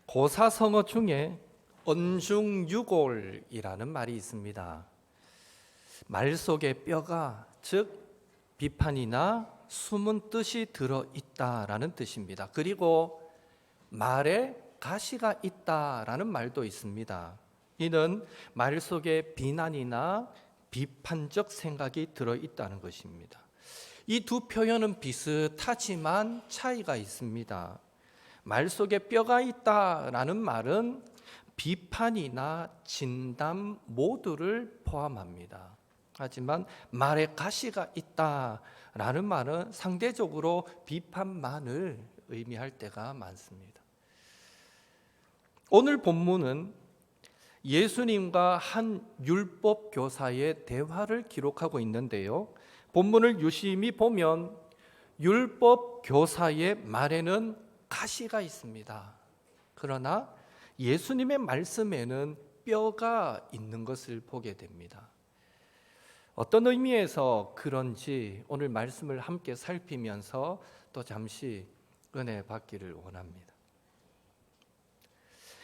고사성어 중에 언중유골이라는 말이 있습니다. 말 속에 뼈가, 즉 비판이나 숨은 뜻이 들어있다라는 뜻입니다. 그리고 말에 가시가 있다라는 말도 있습니다. 이는 말 속에 비난이나 비판적 생각이 들어있다는 것입니다. 이 두 표현은 비슷하지만 차이가 있습니다. 말 속에 뼈가 있다라는 말은 비판이나 진담 모두를 포함합니다. 하지만 말에 가시가 있다라는 말은 상대적으로 비판만을 의미할 때가 많습니다. 오늘 본문은 예수님과 한 율법 교사의 대화를 기록하고 있는데요. 본문을 유심히 보면 율법 교사의 말에는 가시가 있습니다. 그러나 예수님의 말씀에는 뼈가 있는 것을 보게 됩니다. 어떤 의미에서 그런지 오늘 말씀을 함께 살피면서 또 잠시 은혜 받기를 원합니다.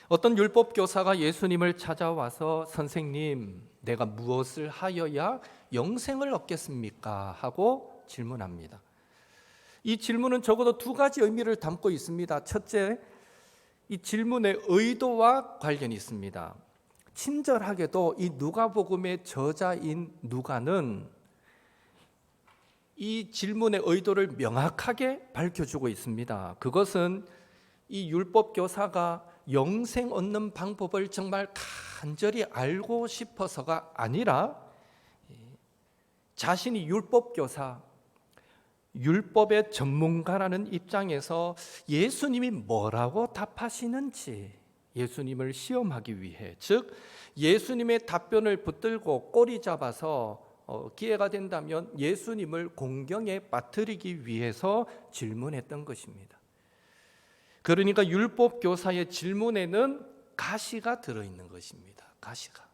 어떤 율법 교사가 예수님을 찾아와서 선생님, 내가 무엇을 하여야 영생을 얻겠습니까? 하고 질문합니다. 이 질문은 적어도 두 가지 의미를 담고 있습니다. 첫째, 이 질문의 의도와 관련이 있습니다. 친절하게도 이 누가복음의 저자인 누가는 이 질문의 의도를 명확하게 밝혀주고 있습니다. 그것은 이 율법 교사가 영생 얻는 방법을 정말 간절히 알고 싶어서가 아니라 자신이 율법 교사, 율법의 전문가라는 입장에서 예수님이 뭐라고 답하시는지 예수님을 시험하기 위해, 즉 예수님의 답변을 붙들고 꼬리 잡아서 기회가 된다면 예수님을 공경에 빠뜨리기 위해서 질문했던 것입니다. 그러니까 율법 교사의 질문에는 가시가 들어있는 것입니다. 가시가.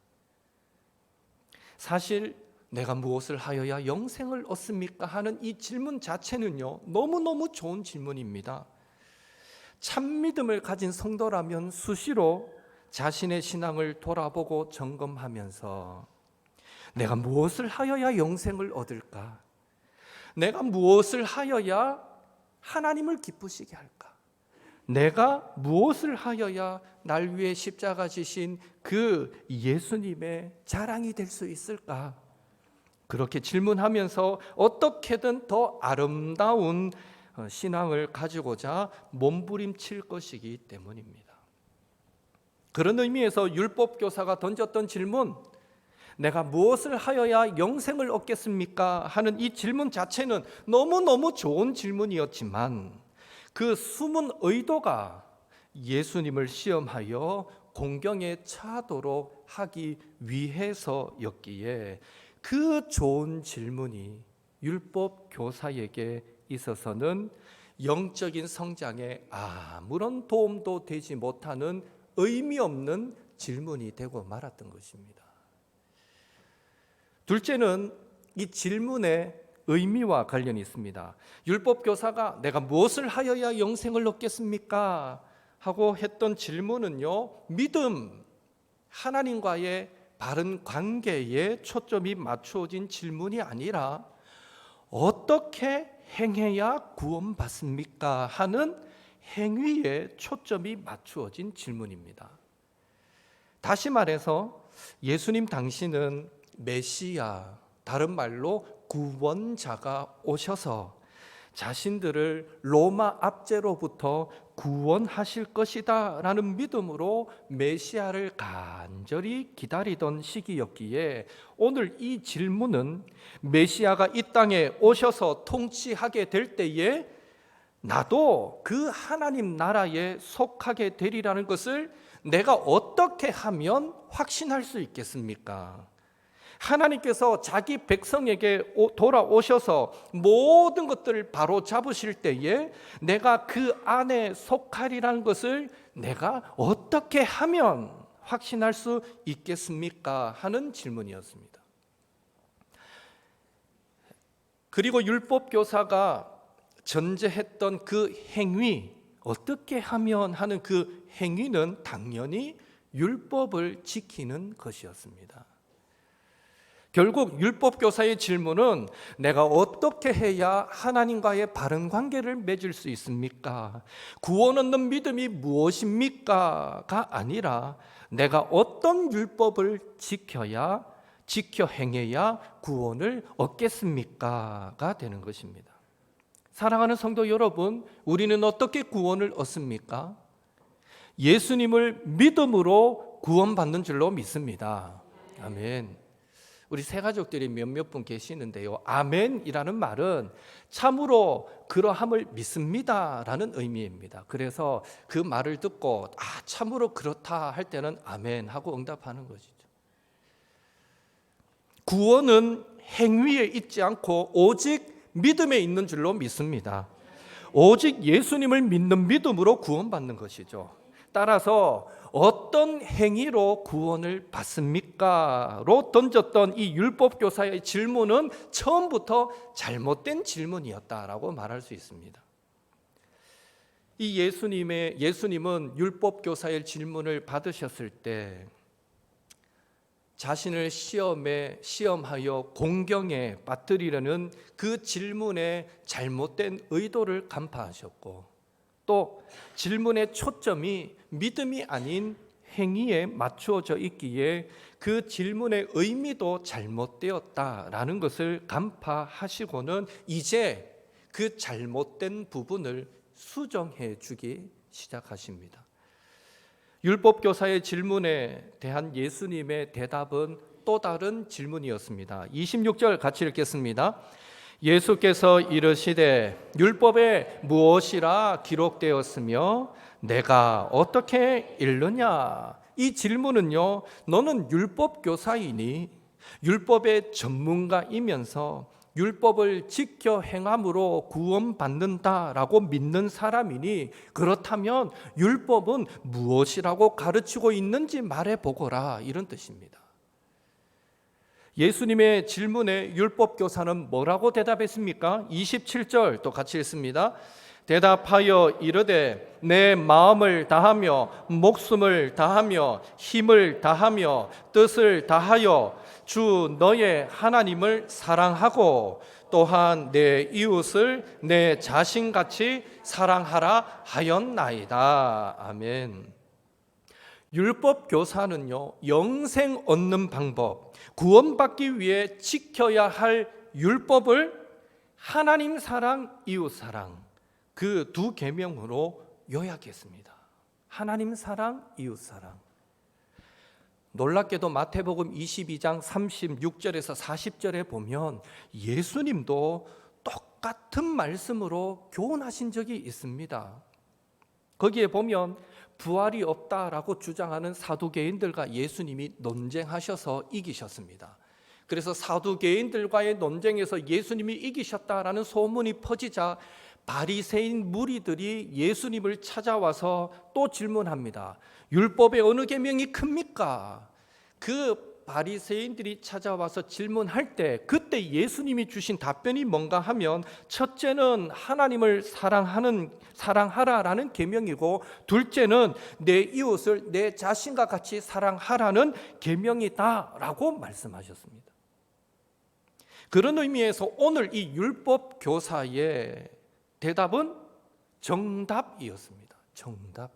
사실 내가 무엇을 하여야 영생을 얻습니까? 하는 이 질문 자체는요, 너무너무 좋은 질문입니다. 참 믿음을 가진 성도라면 수시로 자신의 신앙을 돌아보고 점검하면서 내가 무엇을 하여야 영생을 얻을까? 내가 무엇을 하여야 하나님을 기쁘시게 할까? 내가 무엇을 하여야 날 위해 십자가 지신 그 예수님의 자랑이 될 수 있을까? 그렇게 질문하면서 어떻게든 더 아름다운 신앙을 가지고자 몸부림칠 것이기 때문입니다. 그런 의미에서 율법 교사가 던졌던 질문, 내가 무엇을 하여야 영생을 얻겠습니까? 하는 이 질문 자체는 너무너무 좋은 질문이었지만 그 숨은 의도가 예수님을 시험하여 공경에 처하도록 하기 위해서였기에 그 좋은 질문이 율법 교사에게 있어서는 영적인 성장에 아무런 도움도 되지 못하는 의미 없는 질문이 되고 말았던 것입니다. 둘째는 이 질문의 의미와 관련이 있습니다. 율법 교사가 내가 무엇을 하여야 영생을 얻겠습니까? 하고 했던 질문은요, 믿음, 하나님과의 바른 관계에 초점이 맞추어진 질문이 아니라 어떻게 행해야 구원받습니까? 하는 행위에 초점이 맞추어진 질문입니다. 다시 말해서 예수님 당신은 메시아, 다른 말로 구원자가 오셔서 자신들을 로마 압제로부터 구원하실 것이다 라는 믿음으로 메시아를 간절히 기다리던 시기였기에 오늘 이 질문은 메시아가 이 땅에 오셔서 통치하게 될 때에 나도 그 하나님 나라에 속하게 되리라는 것을 내가 어떻게 하면 확신할 수 있겠습니까? 하나님께서 자기 백성에게 돌아오셔서 모든 것들을 바로 잡으실 때에 내가 그 안에 속하리라는 것을 내가 어떻게 하면 확신할 수 있겠습니까? 하는 질문이었습니다. 그리고 율법 교사가 전제했던 그 행위, 어떻게 하면 하는 그 행위는 당연히 율법을 지키는 것이었습니다. 결국 율법교사의 질문은 내가 어떻게 해야 하나님과의 바른 관계를 맺을 수 있습니까? 구원 얻는 믿음이 무엇입니까?가 아니라 내가 어떤 율법을 지켜 행해야 구원을 얻겠습니까?가 되는 것입니다. 사랑하는 성도 여러분, 우리는 어떻게 구원을 얻습니까? 예수님을 믿음으로 구원받는 줄로 믿습니다. 아멘. 우리 새 가족들이 몇몇 분 계시는데요, 아멘이라는 말은 참으로 그러함을 믿습니다라는 의미입니다. 그래서 그 말을 듣고 참으로 그렇다 할 때는 아멘 하고 응답하는 것이죠. 구원은 행위에 있지 않고 오직 믿음에 있는 줄로 믿습니다. 오직 예수님을 믿는 믿음으로 구원받는 것이죠. 따라서 어떤 행위로 구원을 받습니까? 로 던졌던 이 율법교사의 질문은 처음부터 잘못된 질문이었다라고 말할 수 있습니다. 이 예수님은 율법교사의 질문을 받으셨을 때 자신을 시험하여 공경에 빠뜨리려는 그 질문의 잘못된 의도를 간파하셨고, 또 질문의 초점이 믿음이 아닌 행위에 맞추어져 있기에 그 질문의 의미도 잘못되었다라는 것을 간파하시고는 이제 그 잘못된 부분을 수정해 주기 시작하십니다. 율법교사의 질문에 대한 예수님의 대답은 또 다른 질문이었습니다. 26절 같이 읽겠습니다. 예수께서 이르시되 율법에 무엇이라 기록되었으며 내가 어떻게 읽느냐? 이 질문은요, 너는 율법교사이니 율법의 전문가이면서 율법을 지켜 행함으로 구원받는다라고 믿는 사람이니 그렇다면 율법은 무엇이라고 가르치고 있는지 말해보거라, 이런 뜻입니다. 예수님의 질문에 율법교사는 뭐라고 대답했습니까? 27절 또 같이 읽습니다. 대답하여 이르되 내 마음을 다하며 목숨을 다하며 힘을 다하며 뜻을 다하여 주 너의 하나님을 사랑하고 또한 내 이웃을 내 자신같이 사랑하라 하였나이다. 아멘. 율법교사는요, 영생 얻는 방법, 구원받기 위해 지켜야 할 율법을 하나님 사랑, 이웃 사랑, 그 두 계명으로 요약했습니다. 하나님 사랑, 이웃 사랑. 놀랍게도 마태복음 22장 36절에서 40절에 보면 예수님도 똑같은 말씀으로 교훈하신 적이 있습니다. 거기에 보면 부활이 없다라고 주장하는 사두개인들과 예수님이 논쟁하셔서 이기셨습니다. 그래서 사두개인들과의 논쟁에서 예수님이 이기셨다라는 소문이 퍼지자 바리새인 무리들이 예수님을 찾아와서 또 질문합니다. 율법의 어느 계명이 큽니까? 그 바리새인들이 찾아와서 질문할 때 그때 예수님이 주신 답변이 뭔가 하면 첫째는 하나님을 사랑하라라는 계명이고 둘째는 내 이웃을 내 자신과 같이 사랑하라는 계명이다라고 말씀하셨습니다. 그런 의미에서 오늘 이 율법 교사의 대답은 정답이었습니다. 정답.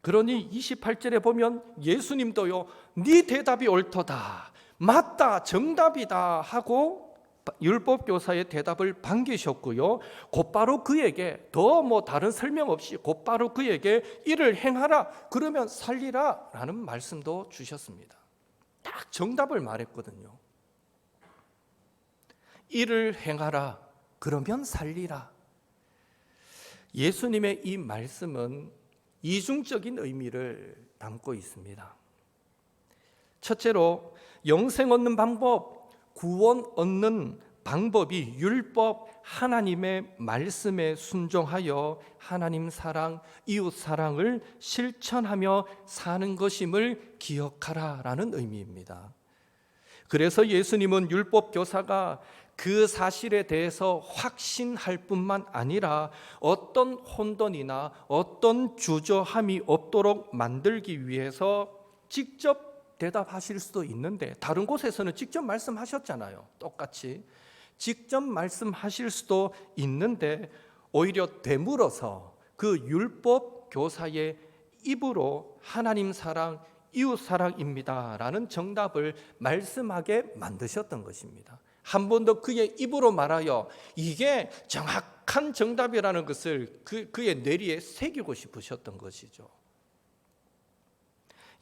그러니 28절에 보면 예수님도요, 네 대답이 옳도다, 맞다, 정답이다 하고 율법교사의 대답을 반기셨고요, 곧바로 그에게 다른 설명 없이 곧바로 그에게 이를 행하라, 그러면 살리라 라는 말씀도 주셨습니다. 딱 정답을 말했거든요. 이를 행하라, 그러면 살리라. 예수님의 이 말씀은 이중적인 의미를 담고 있습니다. 첫째로 영생 얻는 방법, 구원 얻는 방법이 율법, 하나님의 말씀에 순종하여 하나님 사랑, 이웃 사랑을 실천하며 사는 것임을 기억하라라는 의미입니다. 그래서 예수님은 율법 교사가 그 사실에 대해서 확신할 뿐만 아니라 어떤 혼돈이나 어떤 주저함이 없도록 만들기 위해서 직접 대답하실 수도 있는데, 다른 곳에서는 직접 말씀하셨잖아요. 똑같이 직접 말씀하실 수도 있는데, 오히려 되물어서 그 율법 교사의 입으로 하나님 사랑, 이웃 사랑입니다 라는 정답을 말씀하게 만드셨던 것입니다. 한 번 더 그의 입으로 말하여 이게 정확한 정답이라는 것을 그의 뇌리에 새기고 싶으셨던 것이죠.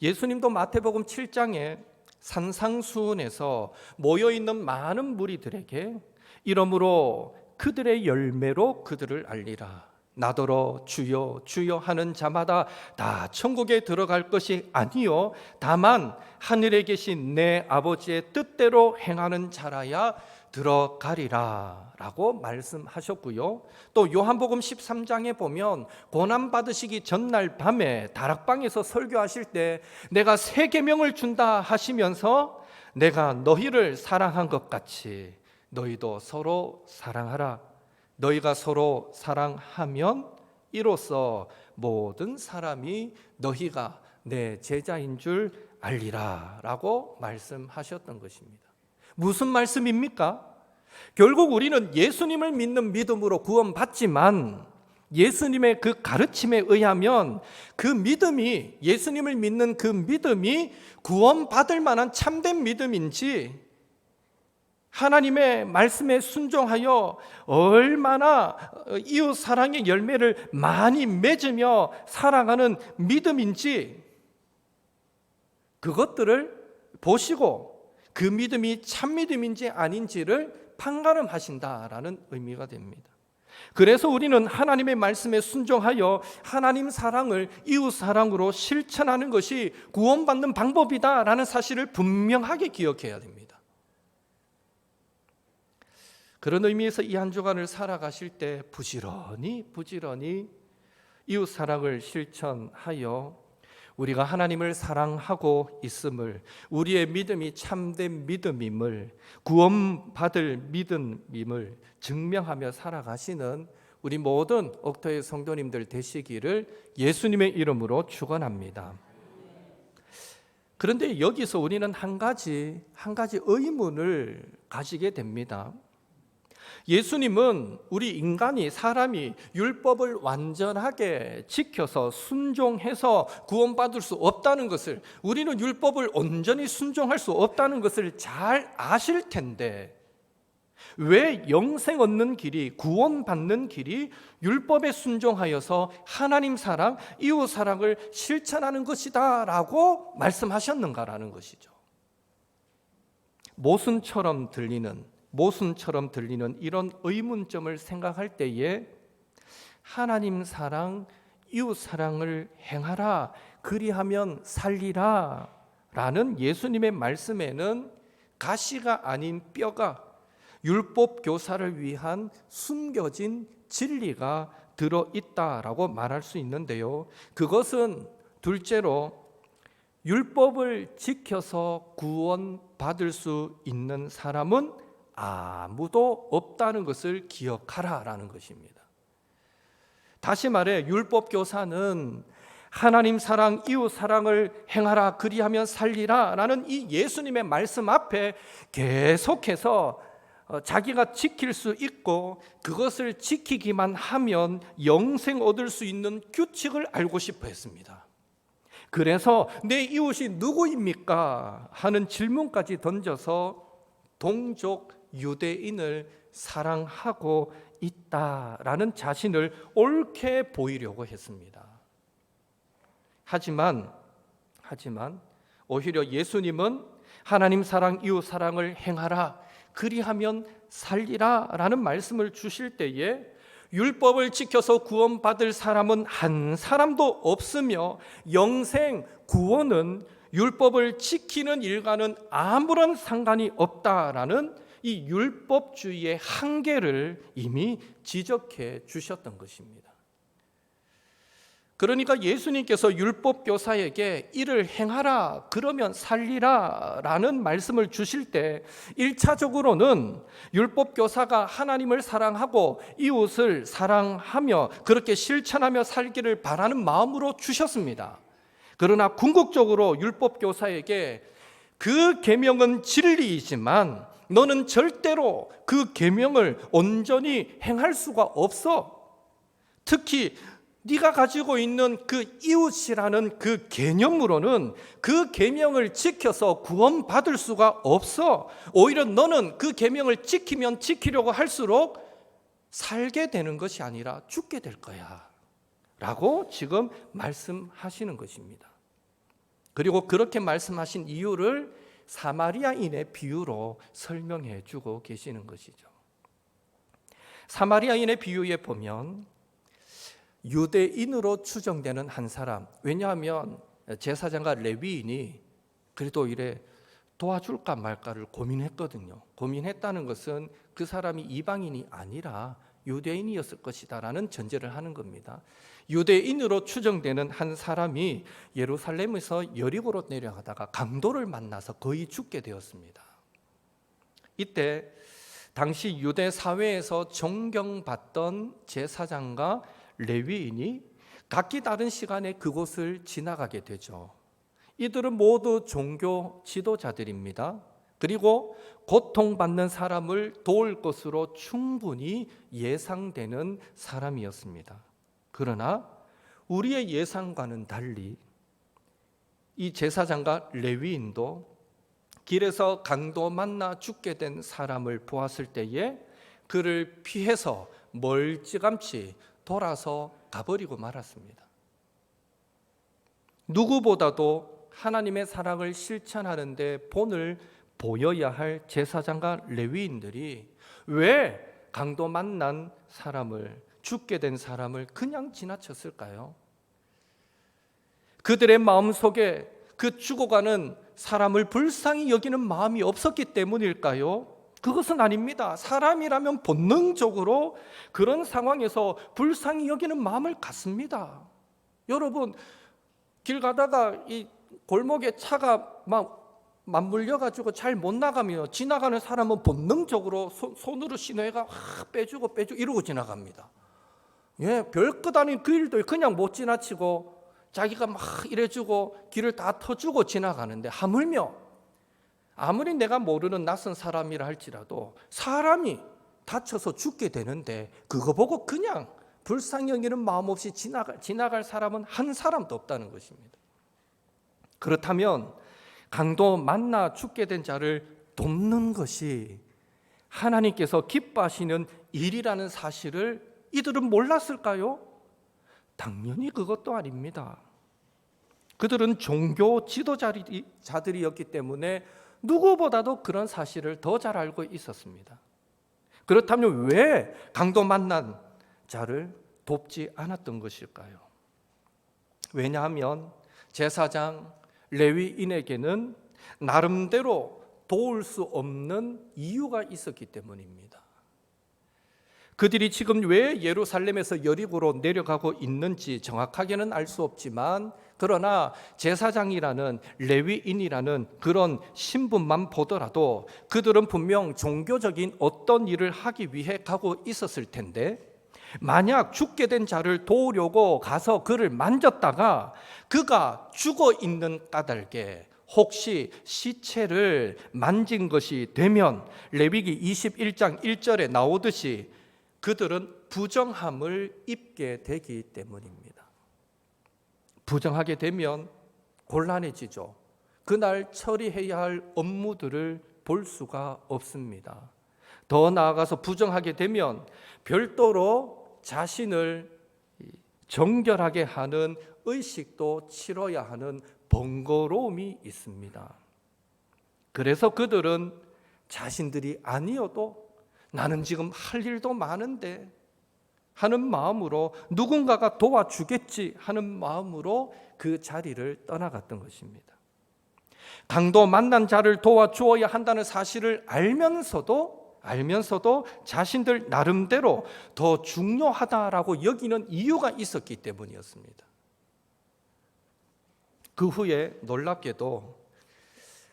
예수님도 마태복음 7장에 산상수훈에서 모여있는 많은 무리들에게 이러므로 그들의 열매로 그들을 알리라. 나더러 주여 주여 하는 자마다 다 천국에 들어갈 것이 아니요 다만 하늘에 계신 내 아버지의 뜻대로 행하는 자라야 들어가리라 라고 말씀하셨고요. 또 요한복음 13장에 보면 고난받으시기 전날 밤에 다락방에서 설교하실 때 내가 새 계명을 준다 하시면서 내가 너희를 사랑한 것 같이 너희도 서로 사랑하라. 너희가 서로 사랑하면 이로써 모든 사람이 너희가 내 제자인 줄 알리라 라고 말씀하셨던 것입니다. 무슨 말씀입니까? 결국 우리는 예수님을 믿는 믿음으로 구원받지만 예수님의 그 가르침에 의하면 그 믿음이, 예수님을 믿는 그 믿음이 구원받을 만한 참된 믿음인지, 하나님의 말씀에 순종하여 얼마나 이웃 사랑의 열매를 많이 맺으며 살아가는 믿음인지, 그것들을 보시고 그 믿음이 참 믿음인지 아닌지를 판가름하신다라는 의미가 됩니다. 그래서 우리는 하나님의 말씀에 순종하여 하나님 사랑을 이웃 사랑으로 실천하는 것이 구원받는 방법이다라는 사실을 분명하게 기억해야 됩니다. 그런 의미에서 이 한 주간을 살아가실 때 부지런히 이웃 사랑을 실천하여 우리가 하나님을 사랑하고 있음을, 우리의 믿음이 참된 믿음임을, 구원받을 믿음임을 증명하며 살아가시는 우리 모든 옥터의 성도님들 되시기를 예수님의 이름으로 축원합니다. 그런데 여기서 우리는 한 가지 의문을 가지게 됩니다. 예수님은 우리 인간이, 사람이 율법을 완전하게 지켜서 순종해서 구원받을 수 없다는 것을, 우리는 율법을 온전히 순종할 수 없다는 것을 잘 아실 텐데 왜 영생 얻는 길이, 구원받는 길이 율법에 순종하여서 하나님 사랑, 이웃 사랑을 실천하는 것이다 라고 말씀하셨는가라는 것이죠. 모순처럼 들리는 이런 의문점을 생각할 때에 하나님 사랑, 이웃 사랑을 행하라, 그리하면 살리라 라는 예수님의 말씀에는 가시가 아닌 뼈가, 율법 교사를 위한 숨겨진 진리가 들어있다라고 말할 수 있는데요. 그것은 둘째로 율법을 지켜서 구원받을 수 있는 사람은 아무도 없다는 것을 기억하라라는 것입니다. 다시 말해 율법 교사는 하나님 사랑, 이웃 사랑을 행하라, 그리하면 살리라 라는 이 예수님의 말씀 앞에 계속해서 자기가 지킬 수 있고 그것을 지키기만 하면 영생 얻을 수 있는 규칙을 알고 싶어 했습니다. 그래서 내 이웃이 누구입니까? 하는 질문까지 던져서 동족 유대인을 사랑하고 있다라는 자신을 옳게 보이려고 했습니다. 하지만 오히려 예수님은 하나님 사랑, 이웃 사랑을 행하라, 그리하면 살리라 라는 말씀을 주실 때에 율법을 지켜서 구원받을 사람은 한 사람도 없으며 영생, 구원은 율법을 지키는 일과는 아무런 상관이 없다라는 이 율법주의의 한계를 이미 지적해 주셨던 것입니다. 그러니까 예수님께서 율법 교사에게 이를 행하라 그러면 살리라 라는 말씀을 주실 때 1차적으로는 율법 교사가 하나님을 사랑하고 이웃을 사랑하며 그렇게 실천하며 살기를 바라는 마음으로 주셨습니다. 그러나 궁극적으로 율법 교사에게 그 계명은 진리이지만 너는 절대로 그 계명을 온전히 행할 수가 없어. 특히 네가 가지고 있는 그 이웃이라는 그 개념으로는 그 계명을 지켜서 구원받을 수가 없어. 오히려 너는 그 계명을 지키면 지키려고 할수록 살게 되는 것이 아니라 죽게 될 거야 라고 지금 말씀하시는 것입니다. 그리고 그렇게 말씀하신 이유를 사마리아인의 비유로 설명해 주고 계시는 것이죠. 사마리아인의 비유에 보면 유대인으로 추정되는 한 사람, 왜냐하면 제사장과 레위인이 그래도 이래 도와줄까 말까를 고민했거든요. 고민했다는 것은 그 사람이 이방인이 아니라 유대인이었을 것이다 라는 전제를 하는 겁니다. 유대인으로 추정되는 한 사람이 예루살렘에서 여리고로 내려가다가 강도를 만나서 거의 죽게 되었습니다. 이때 당시 유대 사회에서 존경받던 제사장과 레위인이 각기 다른 시간에 그곳을 지나가게 되죠. 이들은 모두 종교 지도자들입니다. 그리고 고통받는 사람을 도울 것으로 충분히 예상되는 사람이었습니다. 그러나 우리의 예상과는 달리 이 제사장과 레위인도 길에서 강도 만나 죽게 된 사람을 보았을 때에 그를 피해서 멀찌감치 돌아서 가버리고 말았습니다. 누구보다도 하나님의 사랑을 실천하는 데 본을 보여야 할 제사장과 레위인들이 왜 강도 만난 사람을, 죽게 된 사람을 그냥 지나쳤을까요? 그들의 마음속에 그 죽어가는 사람을 불쌍히 여기는 마음이 없었기 때문일까요? 그것은 아닙니다. 사람이라면 본능적으로 그런 상황에서 불쌍히 여기는 마음을 갖습니다. 여러분, 길 가다가 이 골목에 차가 막 맞물려가지고 잘 못 나가면 지나가는 사람은 본능적으로 손으로 신호해가 빼주고 이러고 지나갑니다. 별것 아닌 그 일도 그냥 못 지나치고 자기가 막 이래주고 길을 다 터주고 지나가는데, 하물며 아무리 내가 모르는 낯선 사람이라 할지라도 사람이 다쳐서 죽게 되는데 그거 보고 그냥 불쌍히 여기는 마음 없이 지나갈 사람은 한 사람도 없다는 것입니다. 그렇다면 강도 만나 죽게 된 자를 돕는 것이 하나님께서 기뻐하시는 일이라는 사실을 이들은 몰랐을까요? 당연히 그것도 아닙니다. 그들은 종교 지도자들이었기 때문에 누구보다도 그런 사실을 더 잘 알고 있었습니다. 그렇다면 왜 강도 만난 자를 돕지 않았던 것일까요? 왜냐하면 제사장, 레위인에게는 나름대로 도울 수 없는 이유가 있었기 때문입니다. 그들이 지금 왜 예루살렘에서 여리고로 내려가고 있는지 정확하게는 알 수 없지만, 그러나 제사장이라는, 레위인이라는 그런 신분만 보더라도 그들은 분명 종교적인 어떤 일을 하기 위해 가고 있었을 텐데, 만약 죽게 된 자를 도우려고 가서 그를 만졌다가 그가 죽어 있는 까닭에 혹시 시체를 만진 것이 되면 레위기 21장 1절에 나오듯이 그들은 부정함을 입게 되기 때문입니다. 부정하게 되면 곤란해지죠. 그날 처리해야 할 업무들을 볼 수가 없습니다. 더 나아가서 부정하게 되면 별도로 자신을 정결하게 하는 의식도 치러야 하는 번거로움이 있습니다. 그래서 그들은 자신들이 아니어도 나는 지금 할 일도 많은데 하는 마음으로, 누군가가 도와주겠지 하는 마음으로 그 자리를 떠나갔던 것입니다. 강도 만난 자를 도와주어야 한다는 사실을 알면서도 자신들 나름대로 더 중요하다라고 여기는 이유가 있었기 때문이었습니다. 그 후에 놀랍게도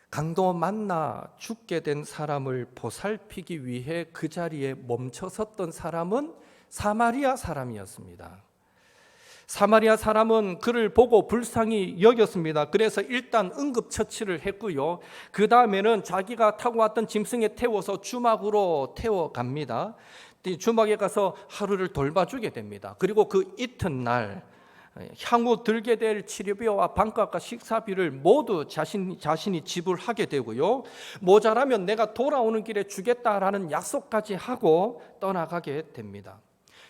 강도 만나 죽게 된 사람을 보살피기 위해 그 자리에 멈춰섰던 사람은 사마리아 사람이었습니다. 사마리아 사람은 그를 보고 불쌍히 여겼습니다. 그래서 일단 응급처치를 했고요. 그 다음에는 자기가 타고 왔던 짐승에 태워서 주막으로 태워갑니다. 주막에 가서 하루를 돌봐주게 됩니다. 그리고 그 이튿날 향후 들게 될 치료비와 방값과 식사비를 모두 자신이 지불하게 되고요. 모자라면 내가 돌아오는 길에 주겠다라는 약속까지 하고 떠나가게 됩니다.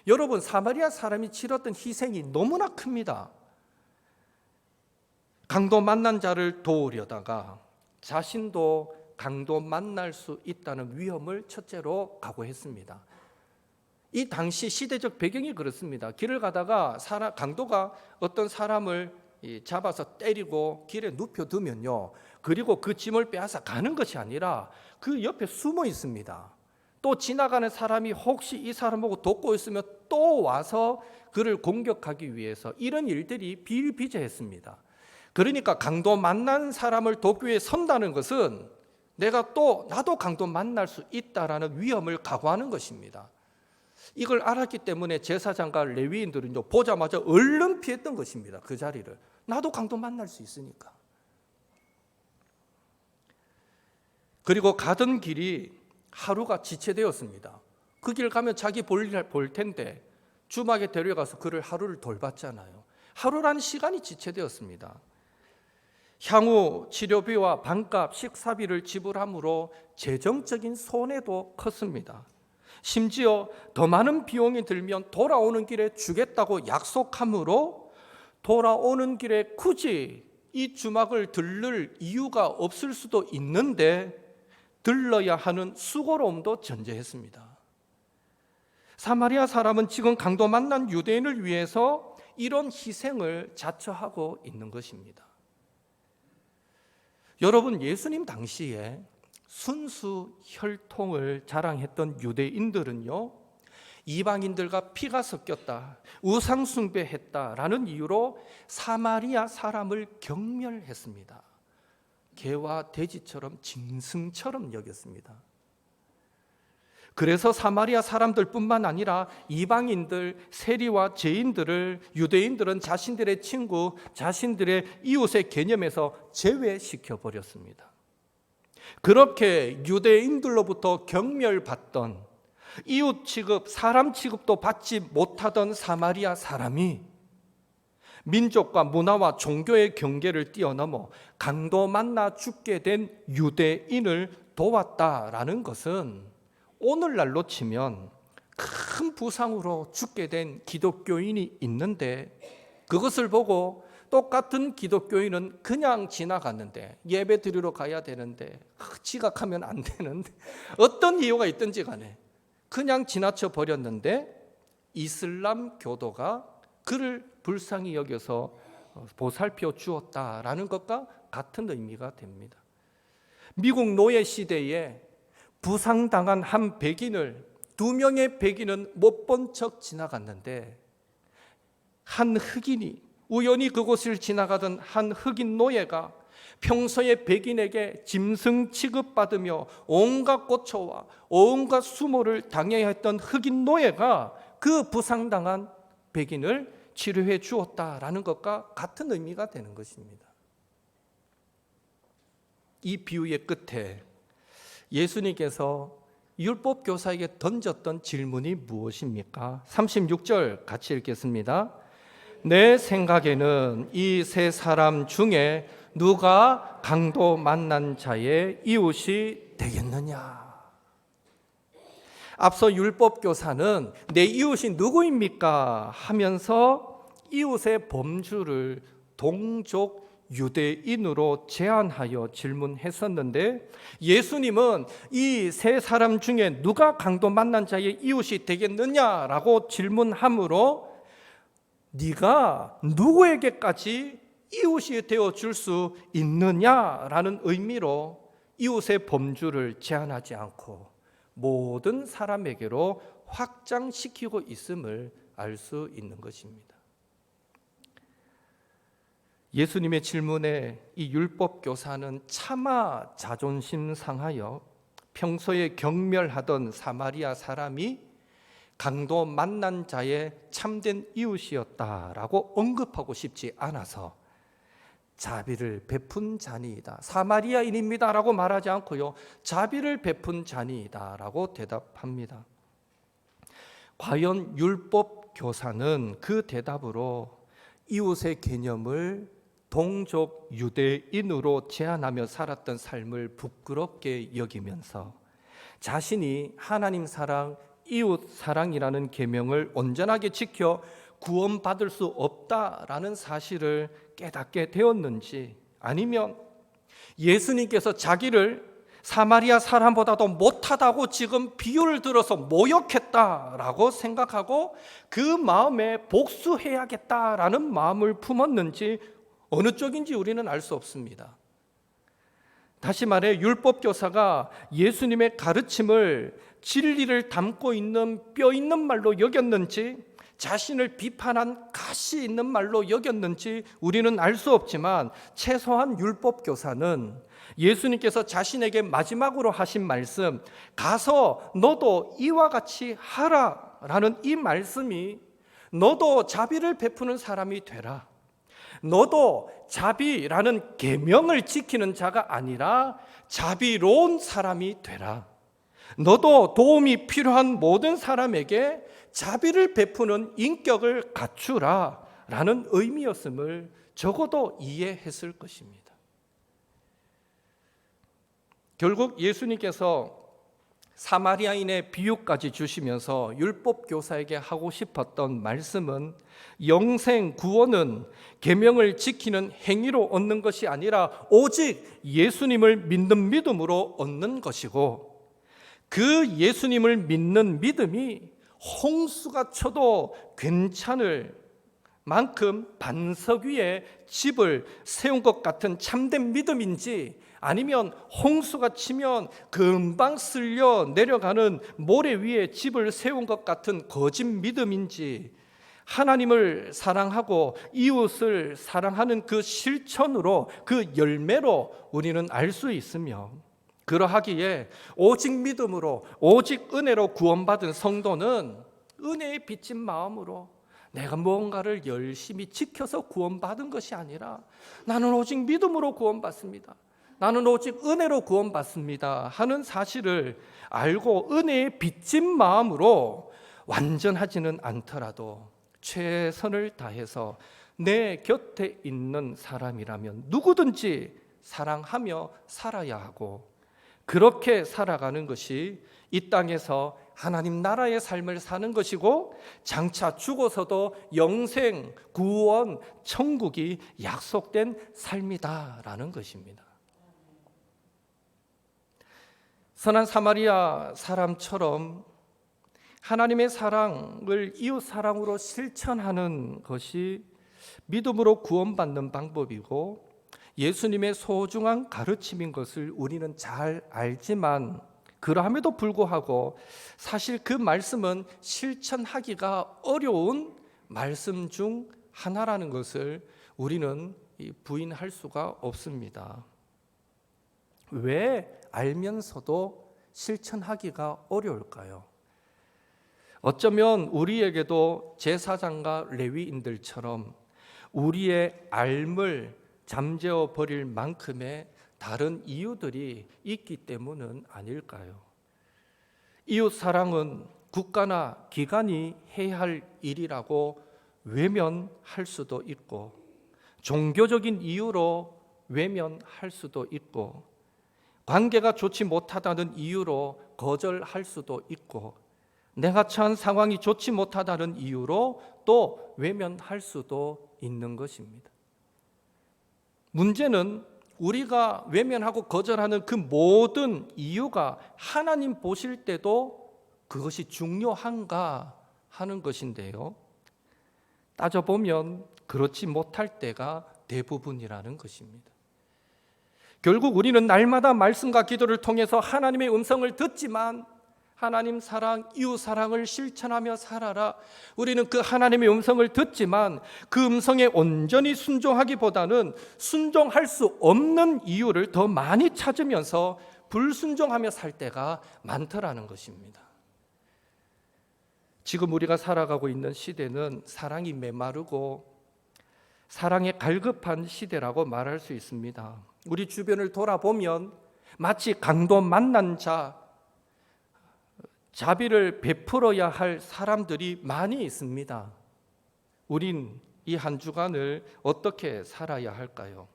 여러분, 사마리아 사람이 치렀던 희생이 너무나 큽니다. 강도 만난 자를 도우려다가 자신도 강도 만날 수 있다는 위험을 첫째로 각오했습니다. 이 당시 시대적 배경이 그렇습니다. 길을 가다가 강도가 어떤 사람을 잡아서 때리고 길에 눕혀두면요, 그리고 그 짐을 빼앗아 가는 것이 아니라 그 옆에 숨어 있습니다. 또 지나가는 사람이 혹시 이 사람 보고 돕고 있으면 또 와서 그를 공격하기 위해서 이런 일들이 비일비재했습니다. 그러니까 강도 만난 사람을 돕기 위해 선다는 것은 나도 강도 만날 수 있다라는 위험을 각오하는 것입니다. 이걸 알았기 때문에 제사장과 레위인들은요, 보자마자 얼른 피했던 것입니다. 그 자리를. 나도 강도 만날 수 있으니까. 그리고 가던 길이 하루가 지체되었습니다. 그 길 가면 자기 볼 텐데 주막에 데려가서 그를 하루를 돌봤잖아요. 하루라는 시간이 지체되었습니다. 향후 치료비와 방값, 식사비를 지불함으로 재정적인 손해도 컸습니다. 심지어 더 많은 비용이 들면 돌아오는 길에 주겠다고 약속하므로 돌아오는 길에 굳이 이 주막을 들를 이유가 없을 수도 있는데 들러야 하는 수고로움도 전제했습니다. 사마리아 사람은 지금 강도 만난 유대인을 위해서 이런 희생을 자처하고 있는 것입니다. 여러분, 예수님 당시에 순수 혈통을 자랑했던 유대인들은요, 이방인들과 피가 섞였다, 우상숭배했다라는 이유로 사마리아 사람을 경멸했습니다. 개와 돼지처럼 짐승처럼 여겼습니다. 그래서 사마리아 사람들뿐만 아니라 이방인들, 세리와 죄인들을 유대인들은 자신들의 친구, 자신들의 이웃의 개념에서 제외시켜 버렸습니다. 그렇게 유대인들로부터 경멸받던, 이웃 취급, 사람 취급도 받지 못하던 사마리아 사람이 민족과 문화와 종교의 경계를 뛰어넘어 강도 만나 죽게 된 유대인을 도왔다라는 것은 오늘날로 치면 큰 부상으로 죽게 된 기독교인이 있는데, 그것을 보고 똑같은 기독교인은 그냥 지나갔는데, 예배 드리러 가야 되는데 지각하면 안 되는데, 어떤 이유가 있든지 간에 그냥 지나쳐 버렸는데 이슬람 교도가 그를 불쌍히 여겨서 보살펴 주었다라는 것과 같은 의미가 됩니다. 미국 노예 시대에 부상당한 한 백인을 2명의 백인은 못 본 척 지나갔는데, 한 흑인이 우연히 그곳을 지나가던 한 흑인 노예가 평소에 백인에게 짐승 취급받으며 온갖 고초와 온갖 수모를 당해야 했던 흑인 노예가 그 부상당한 백인을 치료해 주었다라는 것과 같은 의미가 되는 것입니다. 이 비유의 끝에 예수님께서 율법 교사에게 던졌던 질문이 무엇입니까? 36절 같이 읽겠습니다. 내 생각에는 이 세 사람 중에 누가 강도 만난 자의 이웃이 되겠느냐? 앞서 율법 교사는 내 이웃이 누구입니까? 하면서 이웃의 범주를 동족 유대인으로 제한하여 질문했었는데, 예수님은 이 세 사람 중에 누가 강도 만난 자의 이웃이 되겠느냐라고 질문함으로 네가 누구에게까지 이웃이 되어줄 수 있느냐라는 의미로 이웃의 범주를 제한하지 않고 모든 사람에게로 확장시키고 있음을 알 수 있는 것입니다. 예수님의 질문에 이 율법 교사는 차마 자존심 상하여 평소에 경멸하던 사마리아 사람이 강도 만난 자의 참된 이웃이었다라고 언급하고 싶지 않아서 자비를 베푼 자니이다, 사마리아인입니다라고 말하지 않고요, 자비를 베푼 자니이다라고 대답합니다. 과연 율법 교사는 그 대답으로 이웃의 개념을 동족 유대인으로 제한하며 살았던 삶을 부끄럽게 여기면서 자신이 하나님 사랑, 이웃 사랑이라는 계명을 온전하게 지켜 구원받을 수 없다라는 사실을 깨닫게 되었는지, 아니면 예수님께서 자기를 사마리아 사람보다도 못하다고 지금 비유를 들어서 모욕했다라고 생각하고 그 마음에 복수해야겠다라는 마음을 품었는지, 어느 쪽인지 우리는 알 수 없습니다. 다시 말해 율법 교사가 예수님의 가르침을 진리를 담고 있는 뼈 있는 말로 여겼는지, 자신을 비판한 가시 있는 말로 여겼는지 우리는 알 수 없지만, 최소한 율법 교사는 예수님께서 자신에게 마지막으로 하신 말씀, 가서 너도 이와 같이 하라라는 이 말씀이 너도 자비를 베푸는 사람이 되라, 너도 자비라는 계명을 지키는 자가 아니라 자비로운 사람이 되라, 너도 도움이 필요한 모든 사람에게 자비를 베푸는 인격을 갖추라 라는 의미였음을 적어도 이해했을 것입니다. 결국 예수님께서 사마리아인의 비유까지 주시면서 율법 교사에게 하고 싶었던 말씀은, 영생 구원은 계명을 지키는 행위로 얻는 것이 아니라 오직 예수님을 믿는 믿음으로 얻는 것이고, 그 예수님을 믿는 믿음이 홍수가 쳐도 괜찮을 만큼 반석 위에 집을 세운 것 같은 참된 믿음인지, 아니면 홍수가 치면 금방 쓸려 내려가는 모래 위에 집을 세운 것 같은 거짓 믿음인지, 하나님을 사랑하고 이웃을 사랑하는 그 실천으로, 그 열매로 우리는 알 수 있으며, 그러하기에 오직 믿음으로, 오직 은혜로 구원받은 성도는 은혜에 빚진 마음으로 내가 무언가를 열심히 지켜서 구원받은 것이 아니라 나는 오직 믿음으로 구원받습니다, 나는 오직 은혜로 구원받습니다 하는 사실을 알고 은혜에 빚진 마음으로 완전하지는 않더라도 최선을 다해서 내 곁에 있는 사람이라면 누구든지 사랑하며 살아야 하고, 그렇게 살아가는 것이 이 땅에서 하나님 나라의 삶을 사는 것이고, 장차 죽어서도 영생, 구원, 천국이 약속된 삶이다라는 것입니다. 선한 사마리아 사람처럼 하나님의 사랑을 이웃 사랑으로 실천하는 것이 믿음으로 구원받는 방법이고, 예수님의 소중한 가르침인 것을 우리는 잘 알지만, 그러함에도 불구하고 사실 그 말씀은 실천하기가 어려운 말씀 중 하나라는 것을 우리는 부인할 수가 없습니다. 왜 알면서도 실천하기가 어려울까요? 어쩌면 우리에게도 제사장과 레위인들처럼 우리의 앓을 잠재워 버릴 만큼의 다른 이유들이 있기 때문은 아닐까요? 이웃 사랑은 국가나 기관이 해야 할 일이라고 외면할 수도 있고, 종교적인 이유로 외면할 수도 있고, 관계가 좋지 못하다는 이유로 거절할 수도 있고, 내가 처한 상황이 좋지 못하다는 이유로 또 외면할 수도 있는 것입니다. 문제는 우리가 외면하고 거절하는 그 모든 이유가 하나님 보실 때도 그것이 중요한가 하는 것인데요, 따져보면 그렇지 못할 때가 대부분이라는 것입니다. 결국 우리는 날마다 말씀과 기도를 통해서 하나님의 음성을 듣지만 하나님 사랑, 이웃 사랑을 실천하며 살아라. 우리는 그 하나님의 음성을 듣지만 그 음성에 온전히 순종하기보다는 순종할 수 없는 이유를 더 많이 찾으면서 불순종하며 살 때가 많더라는 것입니다. 지금 우리가 살아가고 있는 시대는 사랑이 메마르고 사랑에 갈급한 시대라고 말할 수 있습니다. 우리 주변을 돌아보면 마치 강도 만난 자비를 베풀어야 할 사람들이 많이 있습니다. 우린 이 한 주간을 어떻게 살아야 할까요?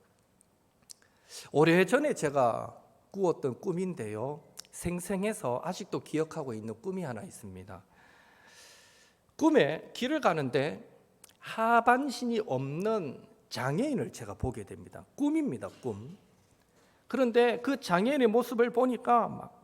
오래전에 제가 꾸었던 꿈인데요, 생생해서 아직도 기억하고 있는 꿈이 하나 있습니다. 꿈에 길을 가는데 하반신이 없는 장애인을 제가 보게 됩니다. 꿈입니다, 꿈. 그런데 그 장애인의 모습을 보니까 막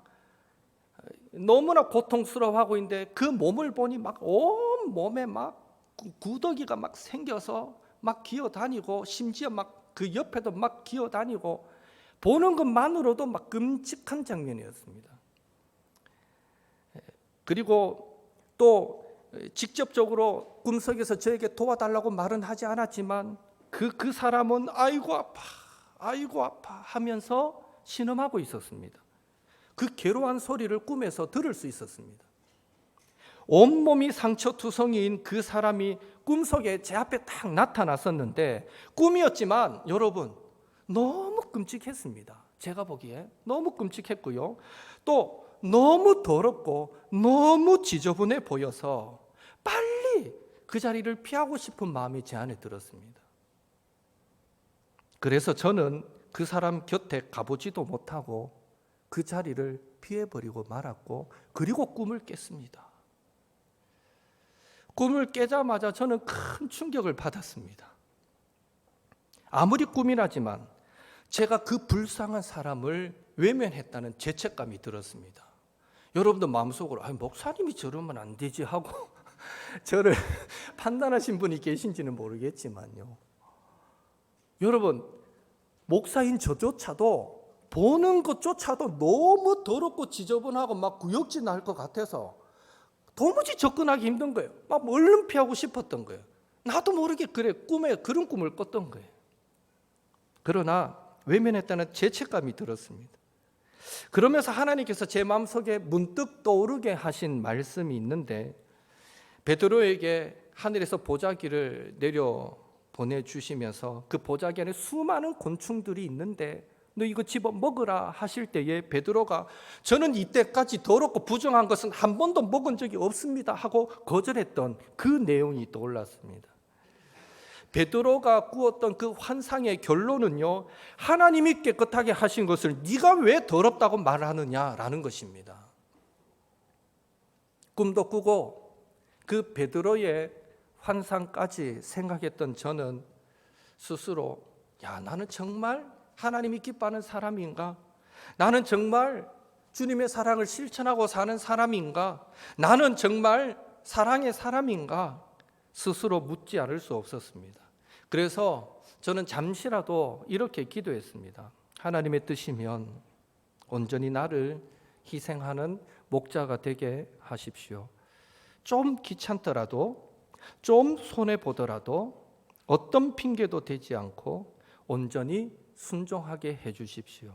너무나 고통스러워하고 있는데 그 몸을 보니 막 온 몸에 막 구더기가 막 생겨서 막 기어다니고, 심지어 막 그 옆에도 막 기어다니고, 보는 것만으로도 막 끔찍한 장면이었습니다. 그리고 또 직접적으로 꿈속에서 저에게 도와달라고 말은 하지 않았지만 그 사람은 아이고 아파 하면서 신음하고 있었습니다. 그 괴로운 소리를 꿈에서 들을 수 있었습니다. 온몸이 상처투성이인 그 사람이 꿈속에 제 앞에 딱 나타났었는데, 꿈이었지만 여러분 너무 끔찍했습니다. 제가 보기에 너무 끔찍했고요, 또 너무 더럽고 너무 지저분해 보여서 빨리 그 자리를 피하고 싶은 마음이 제 안에 들었습니다. 그래서 저는 그 사람 곁에 가보지도 못하고 그 자리를 피해버리고 말았고, 그리고 꿈을 깼습니다. 꿈을 깨자마자 저는 큰 충격을 받았습니다. 아무리 꿈이라지만 제가 그 불쌍한 사람을 외면했다는 죄책감이 들었습니다. 여러분도 마음속으로 목사님이 저러면 안 되지 하고 저를 판단하신 분이 계신지는 모르겠지만요, 여러분, 목사인 저조차도 보는 것조차도 너무 더럽고 지저분하고 막 구역질 날 것 같아서 도무지 접근하기 힘든 거예요. 막 얼른 피하고 싶었던 거예요. 나도 모르게 꿈에 그런 꿈을 꿨던 거예요. 그러나 외면했다는 죄책감이 들었습니다. 그러면서 하나님께서 제 마음속에 문득 떠오르게 하신 말씀이 있는데, 베드로에게 하늘에서 보자기를 내려 보내주시면서 그 보자기 안에 수많은 곤충들이 있는데 너 이거 집어 먹으라 하실 때에 베드로가 저는 이때까지 더럽고 부정한 것은 한 번도 먹은 적이 없습니다 하고 거절했던 그 내용이 떠올랐습니다. 베드로가 꾸었던 그 환상의 결론은요, 하나님이 깨끗하게 하신 것을 네가 왜 더럽다고 말하느냐라는 것입니다. 꿈도 꾸고 그 베드로의 환상까지 생각했던 저는 스스로 나는 정말 하나님이 기뻐하는 사람인가? 나는 정말 주님의 사랑을 실천하고 사는 사람인가? 나는 정말 사랑의 사람인가? 스스로 묻지 않을 수 없었습니다. 그래서 저는 잠시라도 이렇게 기도했습니다. 하나님의 뜻이면 온전히 나를 희생하는 목자가 되게 하십시오. 좀 귀찮더라도, 좀 손해보더라도 어떤 핑계도 되지 않고 온전히 순종하게 해주십시오.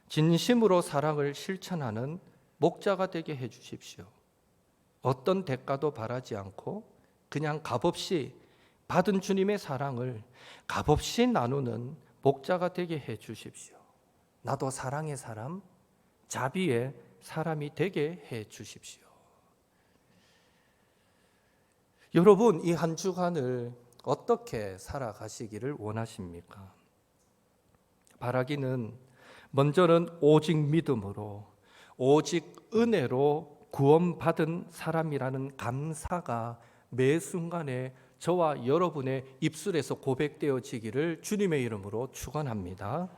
진심으로 사랑을 실천하는 목자가 되게 해주십시오. 어떤 대가도 바라지 않고 그냥 값없이 받은 주님의 사랑을 값없이 나누는 목자가 되게 해주십시오. 나도 사랑의 사람, 자비의 사람이 되게 해주십시오. 여러분, 이 한 주간을 어떻게 살아가시기를 원하십니까? 바라기는 먼저는 오직 믿음으로, 오직 은혜로 구원받은 사람이라는 감사가 매 순간에 저와 여러분의 입술에서 고백되어지기를 주님의 이름으로 축원합니다.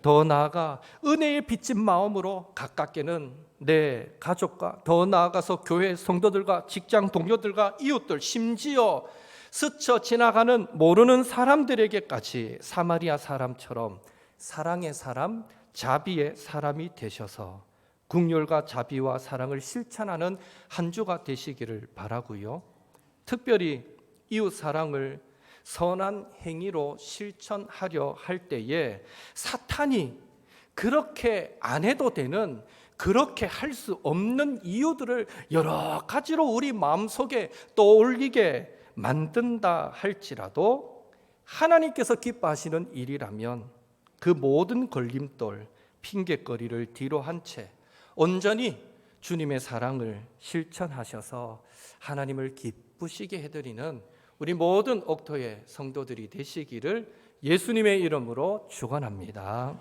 더 나아가 은혜에 빚진 마음으로 가깝게는 내 가족과, 더 나아가서 교회 성도들과 직장 동료들과 이웃들, 심지어 스쳐 지나가는 모르는 사람들에게까지 사마리아 사람처럼 사랑의 사람, 자비의 사람이 되셔서 긍휼과 자비와 사랑을 실천하는 한 주가 되시기를 바라고요. 특별히 이웃 사랑을 선한 행위로 실천하려 할 때에 사탄이 그렇게 안 해도 되는, 그렇게 할 수 없는 이유들을 여러 가지로 우리 마음속에 떠올리게 만든다 할지라도 하나님께서 기뻐하시는 일이라면 그 모든 걸림돌, 핑계거리를 뒤로 한 채 온전히 주님의 사랑을 실천하셔서 하나님을 기쁘시게 해드리는 우리 모든 옥토의 성도들이 되시기를 예수님의 이름으로 축원합니다.